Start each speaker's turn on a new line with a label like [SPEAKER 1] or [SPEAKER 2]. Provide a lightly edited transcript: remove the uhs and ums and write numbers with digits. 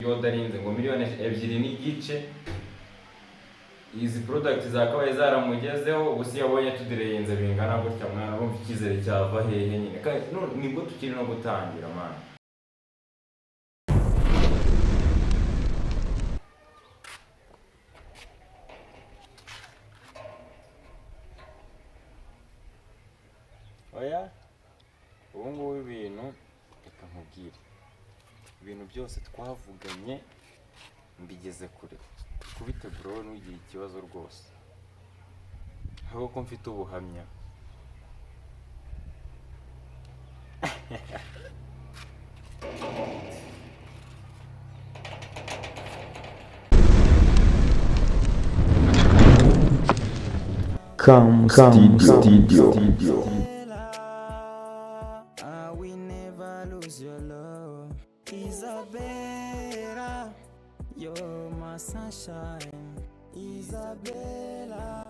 [SPEAKER 1] yodarinze ngo miliyoni 2.5 izi product zakabaye zaramugezeho ubusi yabonye tudirenze bingana gutya mwana bumva ikizere cyava hehe nyine nibwo tukiri no gutangira mwana. Oya ubu ngubu ibintu reka nkubwire ibintu byose twavuganye mbigeze kure kubitegura wowe ntugire ikibazo rwose ahubwo ko mfite ubuhamya.
[SPEAKER 2] Come studio.
[SPEAKER 3] We never lose your love, Isabella. You're my sunshine, Isabella.